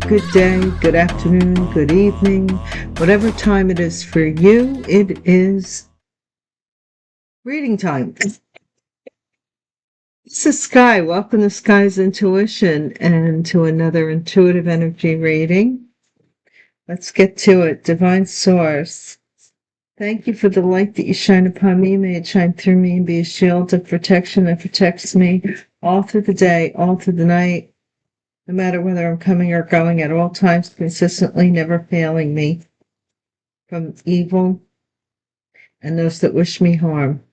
Good day, good afternoon, good evening, whatever time it is for you, it is reading time. This is Sky. Welcome to Sky's Intuition and to another intuitive energy reading. Let's get to it. Divine Source, thank you for the light that you shine upon me. May it shine through me and be a shield of protection that protects me all through the day, all through the night. No matter whether I'm coming or going, at all times, consistently, never failing me from evil and those that wish me harm.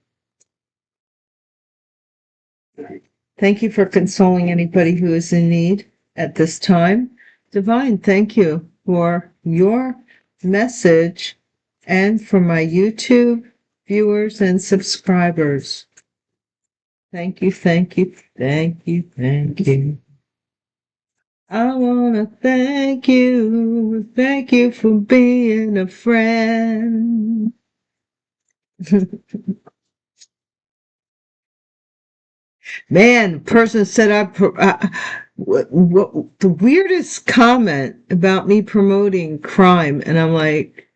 Thank you for consoling anybody who is in need at this time. Divine, thank you for your message and for my YouTube viewers and subscribers. Thank you, thank you, thank you, thank you. I want to thank you for being a friend. Man, the person said what the weirdest comment about me promoting crime, and I'm like,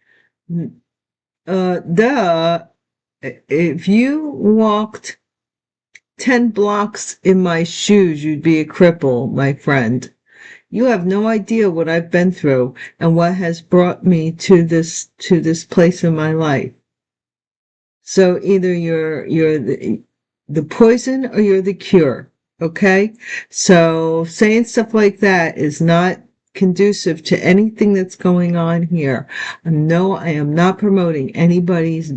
if you walked 10 blocks in my shoes, you'd be a cripple, my friend. You have no idea what I've been through and what has brought me to this place in my life. So either you're the poison or you're the cure, okay? So saying stuff like that is not conducive to anything that's going on here. No, I am not promoting anybody's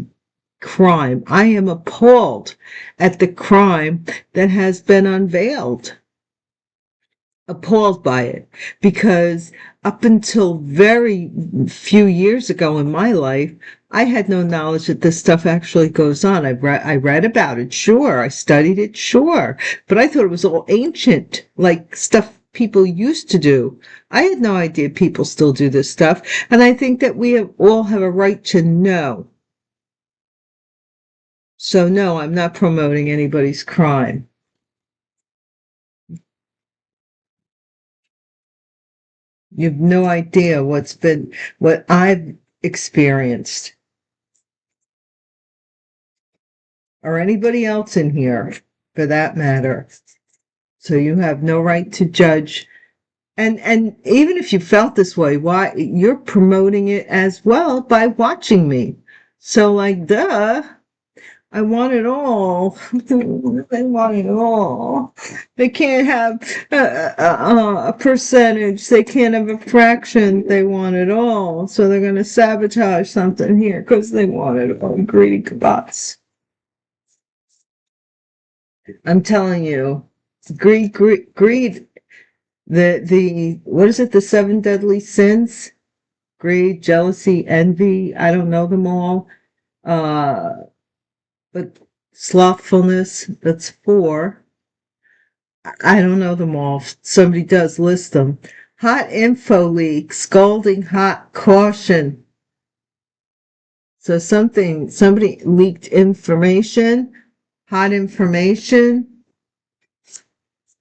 crime. I am appalled at the crime that has been unveiled. Appalled by it, because up until very few years ago in my life, I had no knowledge that this stuff actually goes on. I read about it, sure. I studied it, sure. But I thought it was all ancient, like stuff people used to do. I had no idea people still do this stuff. And I think that we all have a right to know. So no, I'm not promoting anybody's crime. You have no idea what I've experienced. Or anybody else in here, for that matter. So you have no right to judge. And even if you felt this way, why you're promoting it as well by watching me. So like, duh. I want it all. They want it all. They can't have a percentage. They can't have a fraction. They want it all. So they're going to sabotage something here because they want it all. Greedy kabats. I'm telling you, greed. The what is it? The 7 deadly sins? Greed, jealousy, envy. I don't know them all. But slothfulness, that's 4. I don't know them all. Somebody does list them. Hot info leak, scalding hot caution. So somebody leaked information, hot information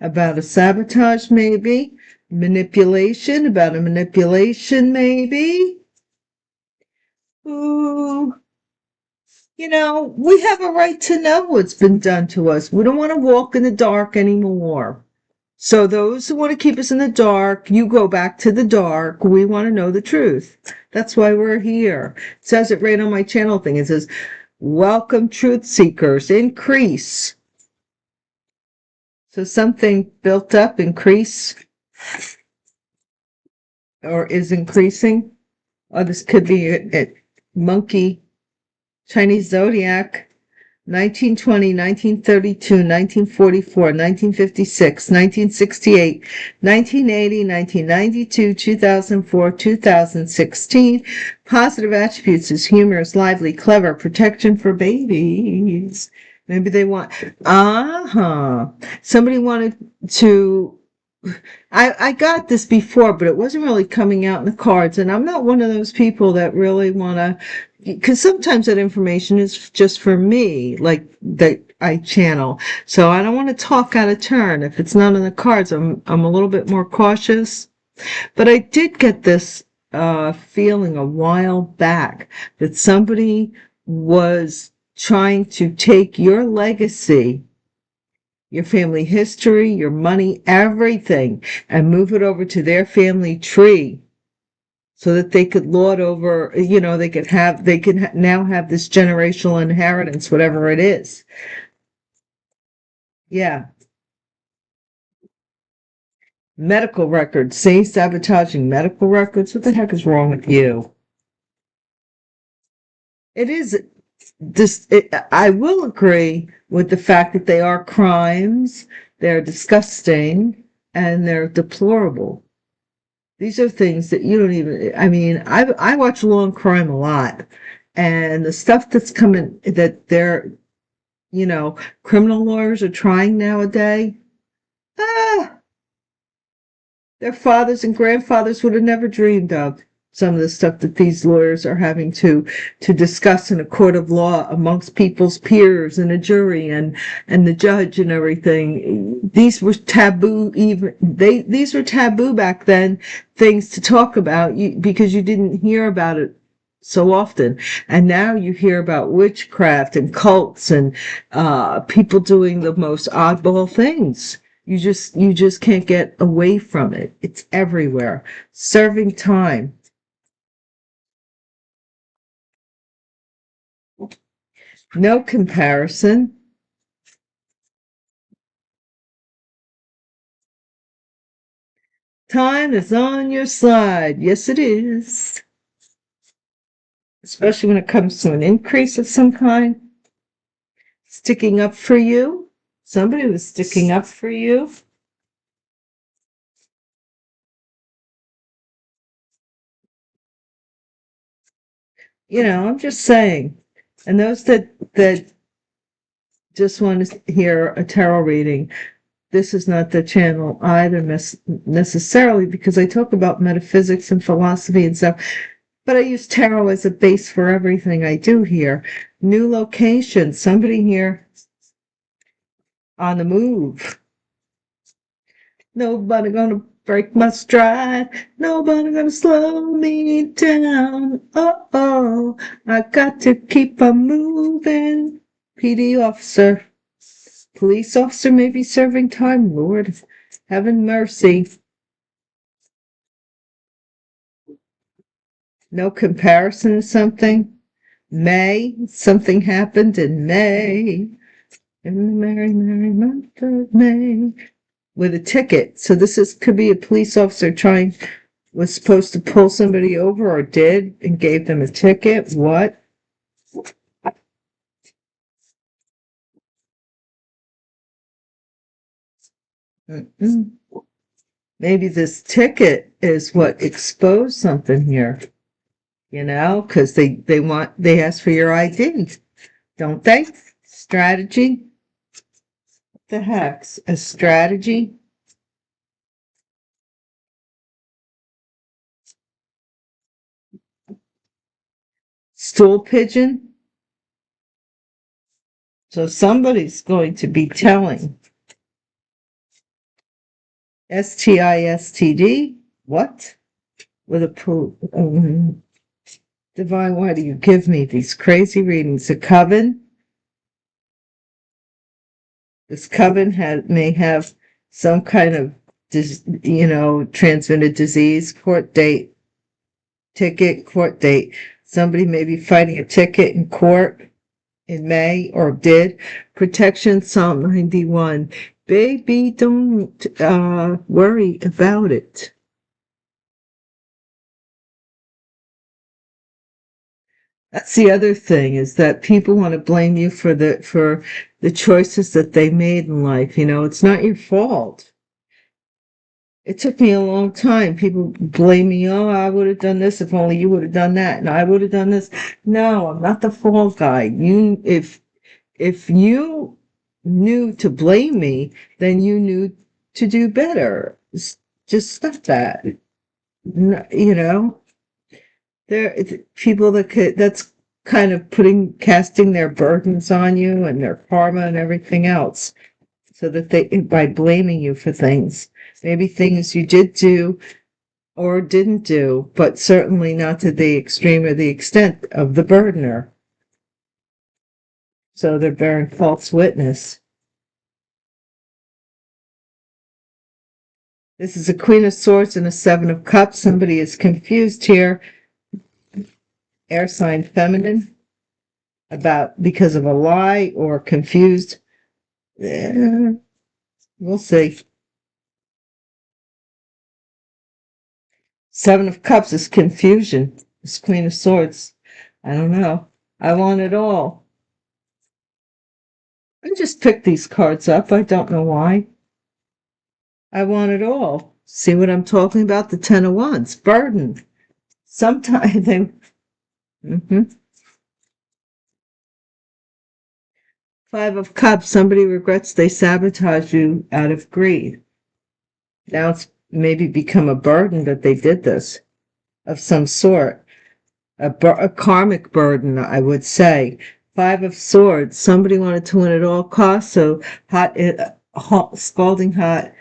about a sabotage maybe, manipulation, about a manipulation maybe. Ooh. You know, we have a right to know what's been done to us. We don't want to walk in the dark anymore. So those who want to keep us in the dark, you go back to the dark. We want to know the truth. That's why we're here. It says it right on my channel thing. It says, welcome truth seekers, increase. So something built up, increase, or is increasing. Or this could be a monkey Chinese zodiac 1920, 1932, 1944, 1956, 1968, 1980, 1992, 2004, 2016. Positive attributes is humorous, lively, clever, protection for babies. Maybe they want, somebody wanted to, I got this before, but it wasn't really coming out in the cards. And I'm not one of those people that really want to, because sometimes that information is just for me, like that I channel. So I don't want to talk out of turn. If it's not in the cards, I'm a little bit more cautious. But I did get this feeling a while back that somebody was trying to take your legacy, your family history, your money, everything, and move it over to their family tree so that they could lord over, they could now have this generational inheritance, whatever it is. Yeah. Medical records. See, sabotaging medical records. What the heck is wrong with you? It is I will agree with the fact that they are crimes, they're disgusting, and they're deplorable. These are things that you don't even, I mean, I watch law and crime a lot, and the stuff that's coming, that they're, criminal lawyers are trying nowadays, their fathers and grandfathers would have never dreamed of some of the stuff that these lawyers are having to discuss in a court of law amongst people's peers and a jury and the judge and everything. These were taboo, these were taboo back then, things to talk about because you didn't hear about it so often. And now you hear about witchcraft and cults and people doing the most oddball things. You just can't get away from it. It's everywhere. Serving time. No comparison. Time is on your side. Yes, it is. Especially when it comes to an increase of some kind. Sticking up for you. Somebody was sticking up for you. I'm just saying. And those that just want to hear a tarot reading, this is not the channel either necessarily, because I talk about metaphysics and philosophy and stuff, but I use tarot as a base for everything I do here. New location, somebody here on the move. Nobody gonna break my stride. Nobody gonna slow me down. Oh, I got to keep on moving. PD officer. Police officer may be serving time, Lord. Heaven mercy. No comparison to something. May. Something happened in May. In the merry, merry month of May. With a ticket. So could be a police officer was supposed to pull somebody over or did and gave them a ticket. What? Mm-mm. Maybe this ticket is what exposed something here, because they ask for your ID, don't they? Strategy? What the heck's a strategy? Stool pigeon? So somebody's going to be telling. STISTD? What? With a divine, why do you give me these crazy readings? A coven? This coven may have some kind of, transmitted disease. Court date. Ticket, court date. Somebody may be fighting a ticket in court in May, or did. Protection, Psalm 91. Baby, don't worry about it. That's the other thing, is that people want to blame you for the choices that they made in life. It's not your fault. It took me a long time. People blame me. Oh, I would have done this if only you would have done that, and I would have done this. No, I'm not the fall guy. If you knew to blame me, then you knew to do better. Just stop that. You know, people that's kind of casting their burdens on you and their karma and everything else, so that by blaming you for things, maybe things you did do or didn't do, but certainly not to the extreme or the extent of the burdener. So they're bearing false witness. This is a Queen of Swords and a Seven of Cups. Somebody is confused here. Air sign feminine, because of a lie, or confused. We'll see. Seven of Cups is confusion. This Queen of Swords, I don't know. I want it all. I just picked these cards up. I don't know why. I want it all. See what I'm talking about? The Ten of Wands. Burden. Sometimes they... Five of Cups. Somebody regrets they sabotaged you out of greed. Now it's maybe become a burden that they did this of some sort. A karmic burden, I would say. Five of Swords. Somebody wanted to win at all costs, so scalding hot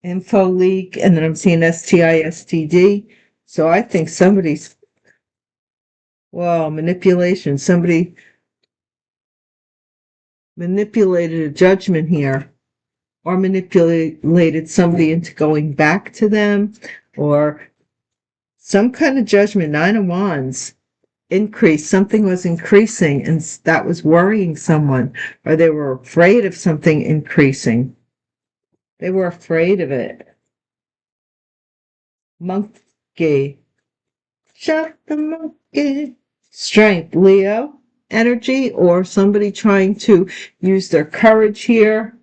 info leak, and then I'm seeing STISTD. So I think manipulation. Somebody manipulated a judgment here, or manipulated somebody into going back to them, or some kind of judgment. Nine of Wands. Increase. Something was increasing, and that was worrying someone, or they were afraid of something increasing. They were afraid of it. Monkey. Shut the monkey. Strength. Leo energy, or somebody trying to use their courage here.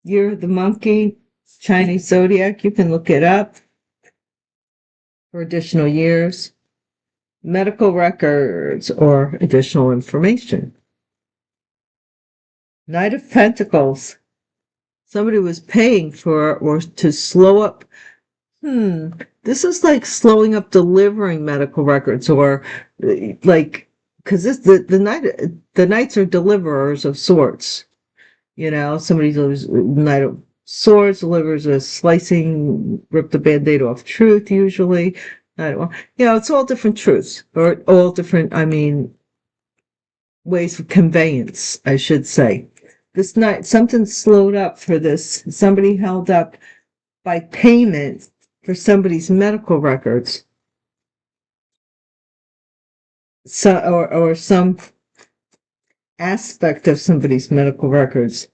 Year of the monkey. Chinese zodiac. You can look it up for additional years. Medical records or additional information. Knight of Pentacles. Somebody was paying for or to slow up. This is like slowing up delivering medical records, or like, because the knights are deliverers of sorts. Somebody delivers Knight of Swords, delivers a slicing, rip the band-aid off truth, usually. It's all different truths, or all different, ways of conveyance, I should say. This night, something slowed up for this. Somebody held up by payment for somebody's medical records. Or some aspect of somebody's medical records.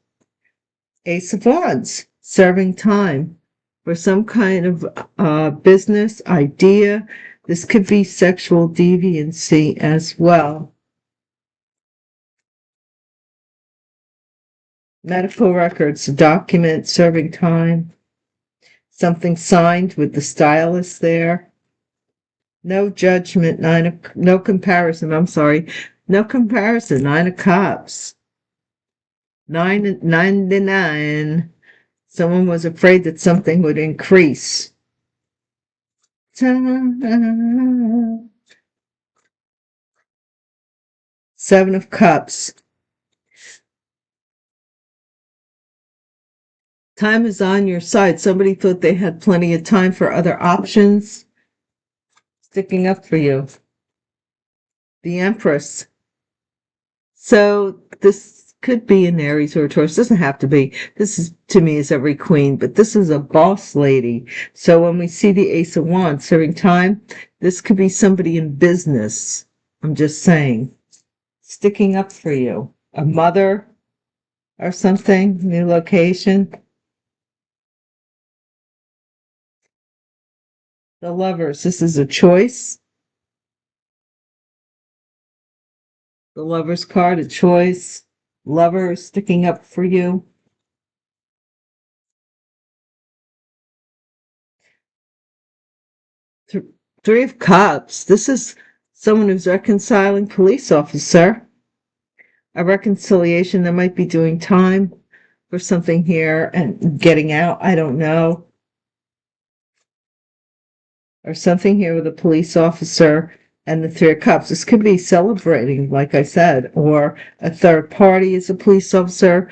Ace of Wands, serving time for some kind of business idea. This could be sexual deviancy as well. Medical records, document, serving time. Something signed with the stylist there. No judgment, no comparison, I'm sorry. No comparison, Nine of Cups. 99. Someone was afraid that something would increase. Seven of Cups. Time is on your side. Somebody thought they had plenty of time for other options. Sticking up for you. The Empress. So this could be an Aries or a Taurus. Doesn't have to be. This is, to me, is every queen, but this is a boss lady. So when we see the Ace of Wands serving time, this could be somebody in business. I'm just saying. Sticking up for you. A mother or something. New location. The Lovers. This is a choice. The Lover's card, a choice. Lover sticking up for you. Three of Cups. This is someone who's reconciling police officer. A reconciliation that might be doing time for something here and getting out. I don't know. Or something here with a police officer and the Three of Cups. This could be celebrating, like I said, or a third party is a police officer,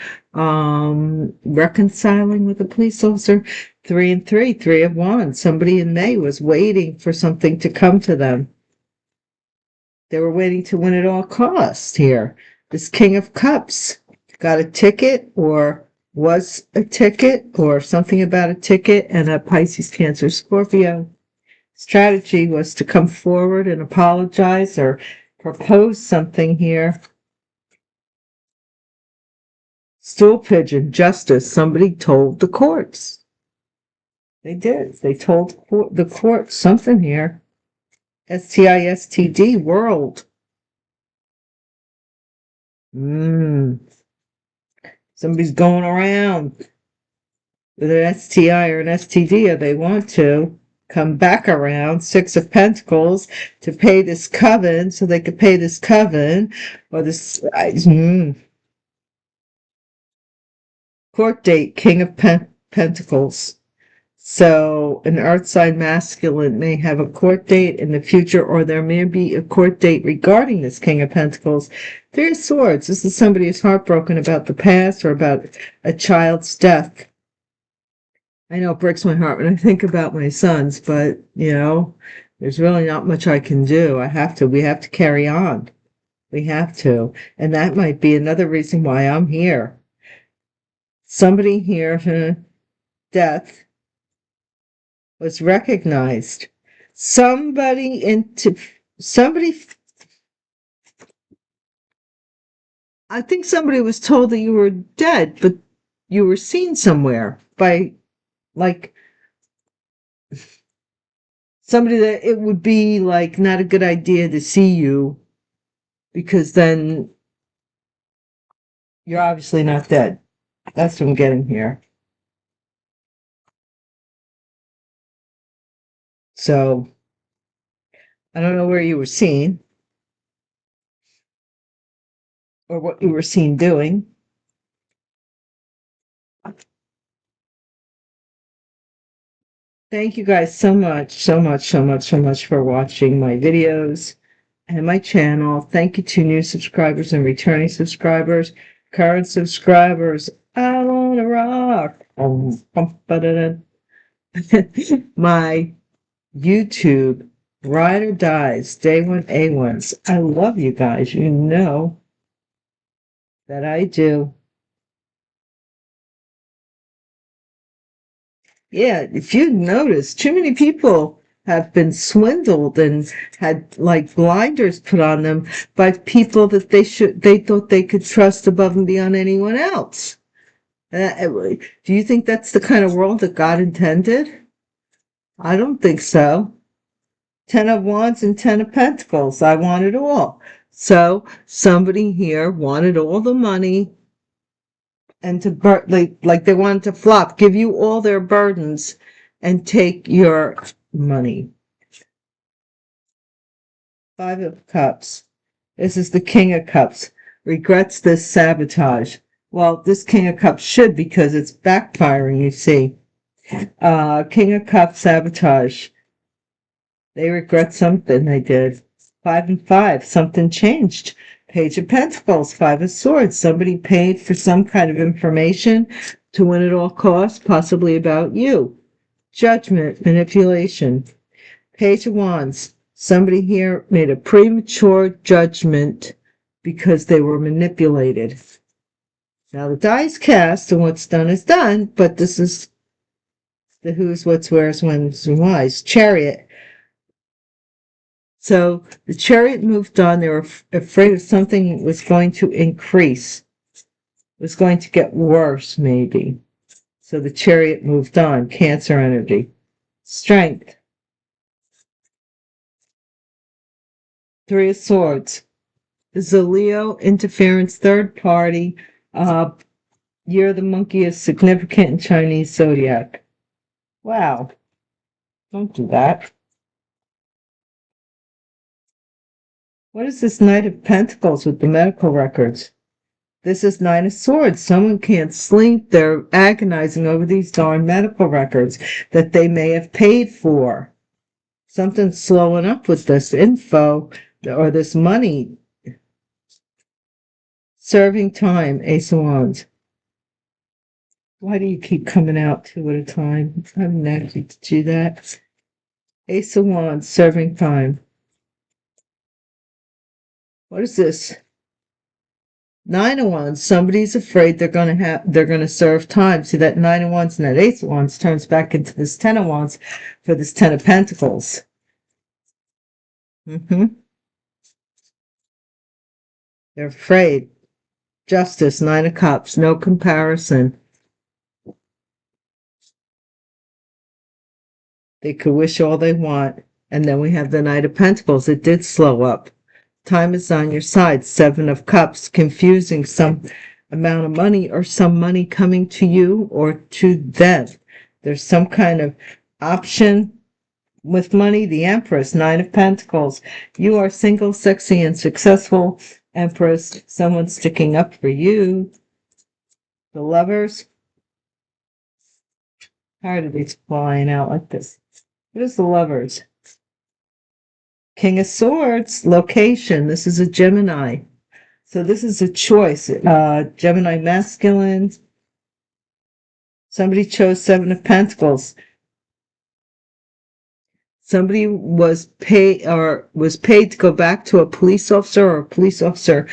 reconciling with a police officer. 3 and 3, Three of Wands. Somebody in May was waiting for something to come to them. They were waiting to win at all costs here. This King of Cups got a ticket or was a ticket or something about a ticket, and a Pisces, Cancer, Scorpio. Strategy was to come forward and apologize or propose something here. Stool pigeon, justice. Somebody told the courts. They did. They told the court something here. STISTD, world. Somebody's going around with an STI or an STD, or they want to come back around. 6 of Pentacles to pay this coven, so they could pay this coven, or this court date. King of Pentacles. So an earth sign masculine may have a court date in the future, or there may be a court date regarding this King of Pentacles. 3 of Swords. This is somebody who's heartbroken about the past or about a child's death. I know it breaks my heart when I think about my sons, but, you know, there's really not much I can do. We have to carry on. We have to. And that might be another reason why I'm here. Somebody here, death, was recognized. I think somebody was told that you were dead, but you were seen somewhere by, like, somebody that it would be, like, not a good idea to see you, because then you're obviously not dead. That's what I'm getting here. So, I don't know where you were seen or what you were seen doing. Thank you guys so much for watching my videos and my channel. Thank you to new subscribers and returning subscribers, current subscribers. I wanna rock. My YouTube Ride or Dies, Day 1 A1s. I love you guys. You know that I do. Yeah, if you notice, too many people have been swindled and had, like, blinders put on them by people that they thought they could trust above and beyond anyone else. Do you think that's the kind of world that God intended? I don't think so. 10 of Wands and 10 of Pentacles. I want it all. So somebody here wanted all the money and they wanted to flop, give you all their burdens and take your money. 5 of Cups. This is the King of Cups. Regrets this sabotage. Well, this King of Cups should, because it's backfiring, you see. King of Cups, sabotage. They regret something they did. 5 and 5. Something changed. Page of Pentacles, 5 of Swords. Somebody paid for some kind of information to win at all costs, possibly about you. Judgment, manipulation. Page of Wands. Somebody here made a premature judgment because they were manipulated. Now the die is cast and what's done is done, but this is the who's, what's, where's, when's, and why's. Chariot. So the Chariot moved on. They were afraid of something was going to increase. It was going to get worse, maybe. So the Chariot moved on. Cancer energy. Strength. 3 of Swords. is a Leo, interference, third party. Year of the monkey is significant in Chinese zodiac. Wow. Don't do that. What is this Knight of Pentacles with the medical records? This is Nine of Swords. Someone can't sleep. They're agonizing over these darn medical records that they may have paid for. Something's slowing up with this info or this money. Serving time, Ace of Wands. Why do you keep coming out two at a time? I haven't actually to do that. Ace of Wands, serving time. What is this? Nine of Wands. Somebody's afraid they're gonna serve time. See, that Nine of Wands and that Ace of Wands turns back into this Ten of Wands for this Ten of Pentacles. They're afraid. Justice, Nine of Cups, no comparison. They could wish all they want. And then we have the Knight of Pentacles. It did slow up. Time is on your side. Seven of Cups, confusing some amount of money or some money coming to you or to them. There's some kind of option with money. The Empress, Nine of Pentacles. You are single, sexy, and successful. Empress, someone sticking up for you. The Lovers. Tired of these flying out like this. What is the Lovers? King of Swords, location. This is a Gemini. So this is a choice. Gemini masculine. Somebody chose Seven of Pentacles. Somebody was paid to go back to a police officer, or a police officer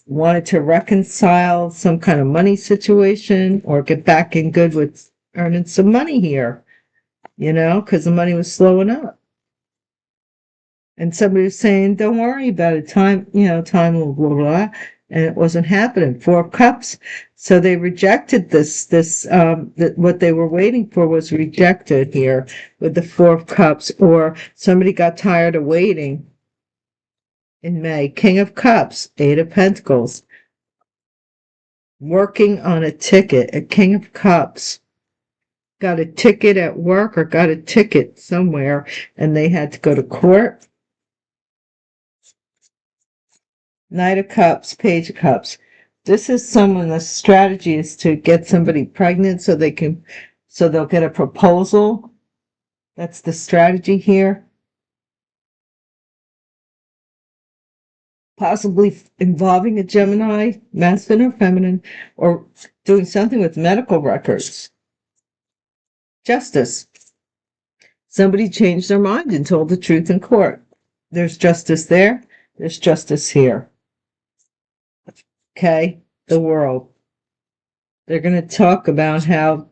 wanted to reconcile some kind of money situation or get back in good with earning some money here, because the money was slowing up. And somebody was saying, don't worry about it. Time will blah, blah, and it wasn't happening. Four of Cups. So they rejected what they were waiting for was rejected here with the Four of Cups, or somebody got tired of waiting in May. King of Cups, Eight of Pentacles. Working on a ticket, a King of Cups. Got a ticket at work or got a ticket somewhere and they had to go to court. Knight of Cups, Page of Cups. This is someone, the strategy is to get somebody pregnant so they'll get a proposal. That's the strategy here. Possibly involving a Gemini, masculine or feminine, or doing something with medical records. Justice. Somebody changed their mind and told the truth in court. There's justice there. There's justice here. Okay, the World. They're going to talk about how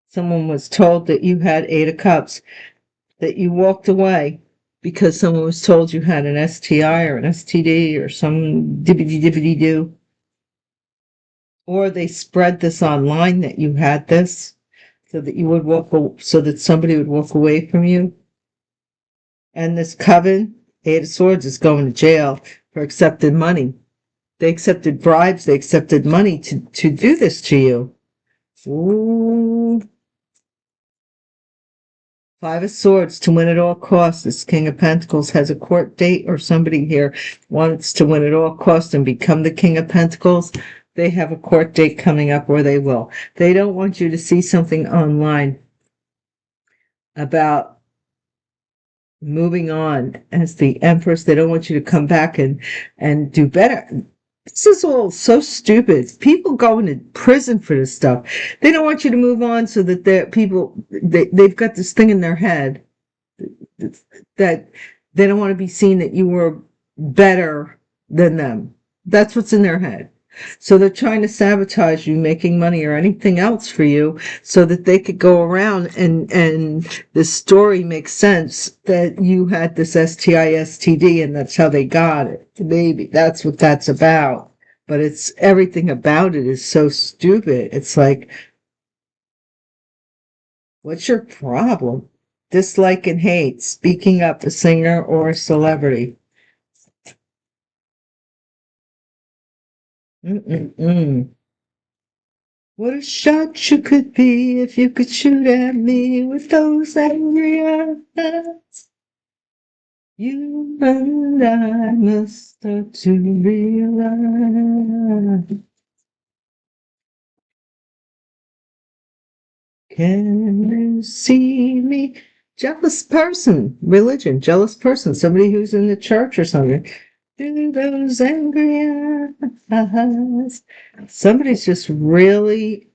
someone was told that you had Eight of Cups, that you walked away because someone was told you had an STI or an STD or some dibbity-dibbity-doo. Or they spread this online that you had this so that somebody would walk away from you. And this Coven, Eight of Swords, is going to jail for accepting money. They accepted bribes. They accepted money to do this to you. Ooh. Five of Swords, to win at all costs. This King of Pentacles has a court date, or somebody here wants to win at all costs and become the King of Pentacles. They have a court date coming up, or they will. They don't want you to see something online about moving on as the Empress. They don't want you to come back and do better. This is all so stupid. People go into prison for this stuff. They don't want you to move on so that they've got this thing in their head that they don't want to be seen that you were better than them. That's what's in their head. So they're trying to sabotage you making money or anything else for you so that they could go around and the story makes sense that you had this STI, STD, and that's how they got it. Maybe that's what that's about. But everything about it is so stupid. It's like, what's your problem? Dislike and hate, speaking up, a singer or a celebrity. Mm-mm-mm. What a shot you could be if you could shoot at me with those angry eyes. You and I must start to realize. Can you see me? Jealous person, religion, jealous person, somebody who's in the church or something. Through those angry eyes. Somebody's just really,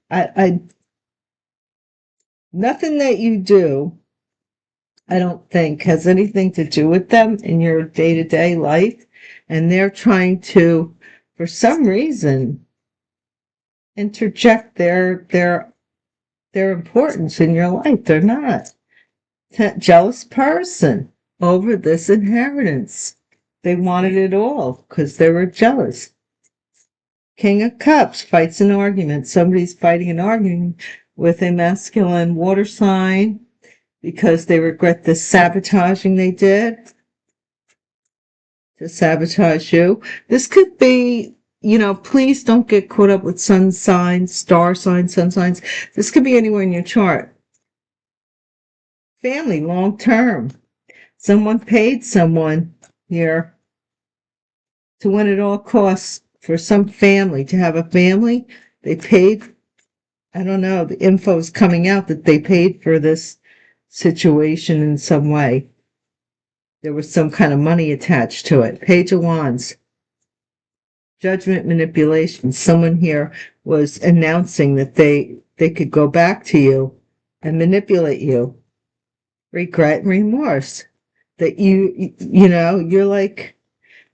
nothing that you do, I don't think, has anything to do with them in your day-to-day life. And they're trying to, for some reason, interject their importance in your life. They're not. Jealous person over this inheritance. They wanted it all because they were jealous. King of Cups fights an argument. Somebody's fighting an argument with a masculine water sign because they regret the sabotaging they did to sabotage you. This could be, please don't get caught up with sun signs, star signs, sun signs. This could be anywhere in your chart. Family, long term. Someone paid someone here to win at all costs for some family, to have a family. They paid, I don't know, the info is coming out that they paid for this situation in some way. There was some kind of money attached to it. Page of Wands. Judgment manipulation. Someone here was announcing that they could go back to you and manipulate you. Regret and remorse. That you're like,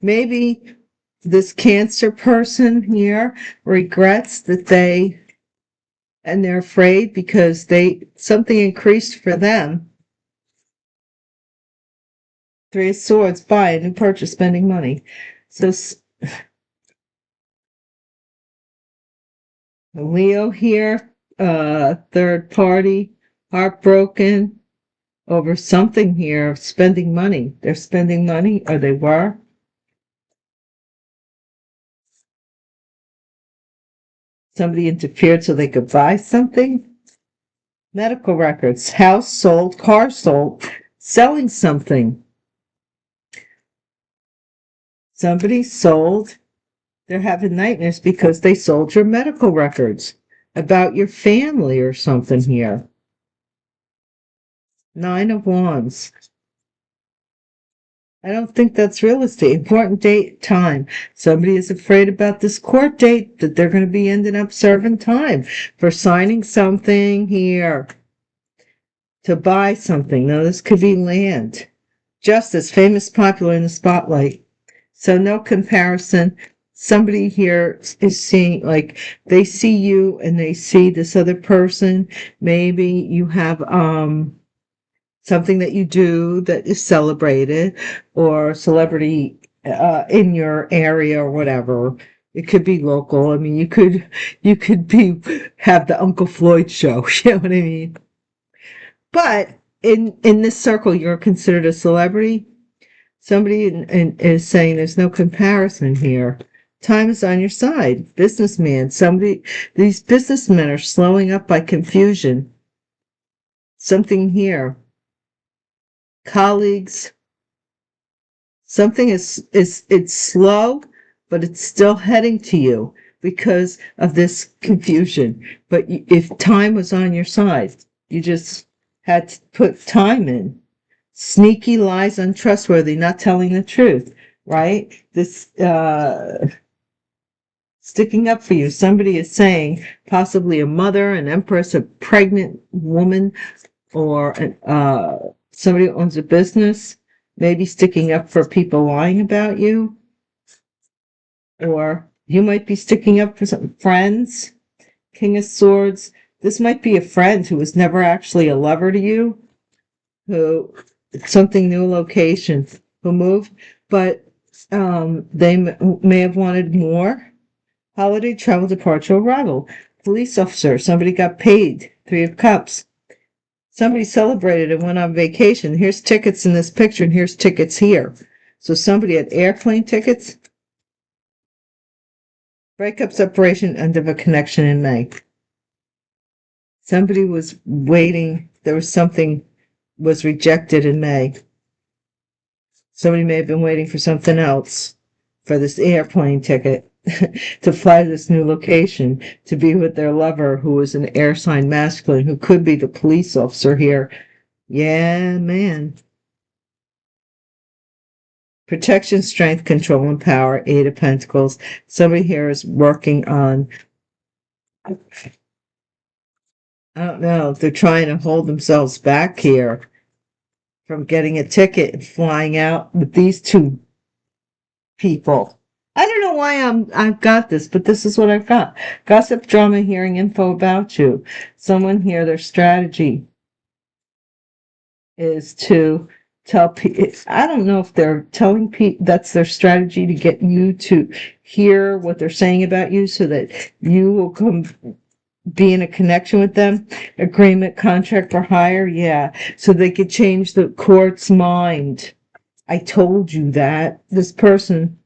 maybe this Cancer person here regrets that and they're afraid because something increased for them. Three of Swords, buy a new purchase, spending money. So Leo here, third party, heartbroken over something here, spending money. They're spending money, or they were. Somebody interfered so they could buy something. Medical records, house sold, car sold, selling something. Somebody sold. They're having nightmares because they sold your medical records about your family or something here. Nine of Wands. I don't think that's real estate. Important date, time. Somebody is afraid about this court date that they're going to be ending up serving time for signing something here to buy something. Now, this could be land. Justice, famous, popular in the spotlight. So no comparison. Somebody here is seeing, like, they see you and they see this other person. Maybe you have, something that you do that is celebrated, or celebrity in your area or whatever. It could be local. I mean, you could have the Uncle Floyd show. You know what I mean? But in this circle, you're considered a celebrity. Somebody is saying there's no comparison here. Time is on your side. Businessman. These businessmen are slowing up by confusion. Something here. Colleagues. Something it's slow, but it's still heading to you because of this confusion. But if time was on your side, you just had to put time in. Sneaky, lies, untrustworthy, not telling the truth, right? This sticking up for you. Somebody is saying, possibly a mother, an empress, a pregnant woman, or somebody who owns a business, maybe sticking up for people lying about you. Or you might be sticking up for some friends. King of Swords. This might be a friend who was never actually a lover to you, who something new location, who moved, but they may have wanted more. Holiday, travel, departure, arrival. Police officer, somebody got paid. Three of Cups. Somebody celebrated and went on vacation. Here's tickets in this picture, and here's tickets here. So somebody had airplane tickets. Breakup, separation, end of a connection in May. Somebody was waiting. There was something was rejected in May. Somebody may have been waiting for something else, for this airplane ticket to fly to this new location, to be with their lover, who was an air sign masculine, who could be the police officer here. Yeah, man. Protection, strength, control, and power, Eight of Pentacles. Somebody here is working on, I don't know, they're trying to hold themselves back here from getting a ticket and flying out with these two people. I don't know why I've got this, but this is what I've got. Gossip, drama, hearing info about you. Someone here, their strategy is to tell people. I don't know if they're telling people that's their strategy to get you to hear what they're saying about you so that you will come be in a connection with them. Agreement, contract for hire, yeah. So they could change the court's mind. I told you that. This person,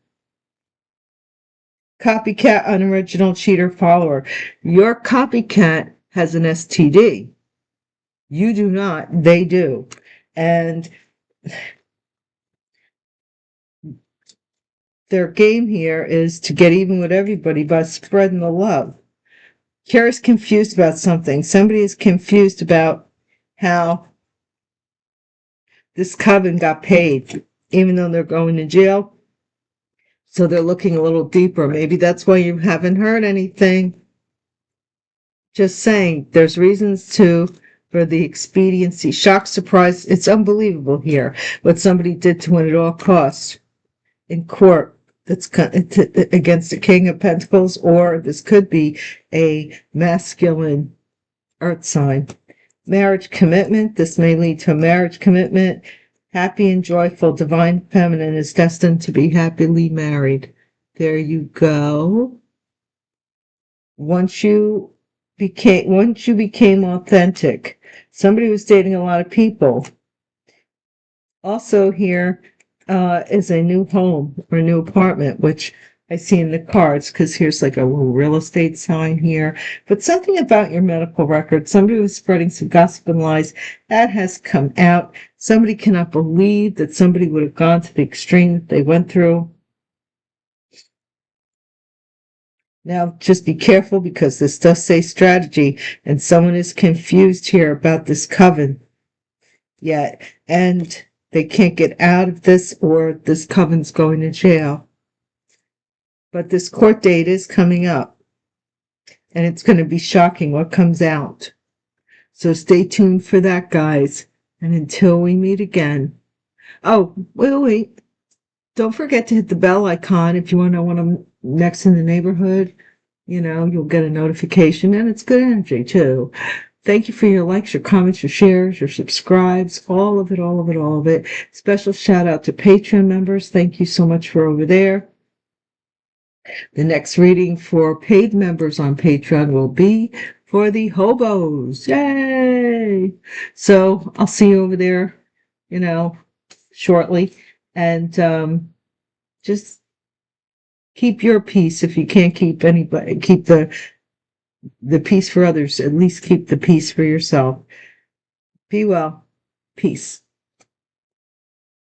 copycat, unoriginal, cheater, follower. Your copycat has an STD. You do not, they do. And their game here is to get even with everybody by spreading the love. Kara's confused about something. Somebody is confused about how this coven got paid, even though they're going to jail. So they're looking a little deeper. Maybe that's why you haven't heard anything. Just saying, there's reasons for the expediency. Shock, surprise. It's unbelievable here what somebody did to win at all costs in court. That's against the King of Pentacles, or this could be a masculine earth sign. Marriage commitment. This may lead to a marriage commitment. Happy and joyful, divine feminine is destined to be happily married. There you go. Once you became authentic. Somebody was dating a lot of people. Also here is a new home or a new apartment, which I see in the cards, because here's like a little real estate sign here. But something about your medical record, somebody was spreading some gossip and lies, that has come out. Somebody cannot believe that somebody would have gone to the extreme that they went through. Now, just be careful, because this does say strategy, and someone is confused here about this coven yet, and they can't get out of this, or this coven's going to jail. But this court date is coming up, and it's going to be shocking what comes out. So stay tuned for that, guys. And until we meet again. Oh, wait. Don't forget to hit the bell icon if you want to know when I'm next in the neighborhood. You know, you'll get a notification, and it's good energy, too. Thank you for your likes, your comments, your shares, your subscribes, all of it, all of it, all of it. Special shout out to Patreon members. Thank you so much for over there. The next reading for paid members on Patreon will be for the Hobos. Yay! So I'll see you over there, shortly. And just keep your peace. If you can't keep anybody, keep the peace for others. At least keep the peace for yourself. Be well. Peace.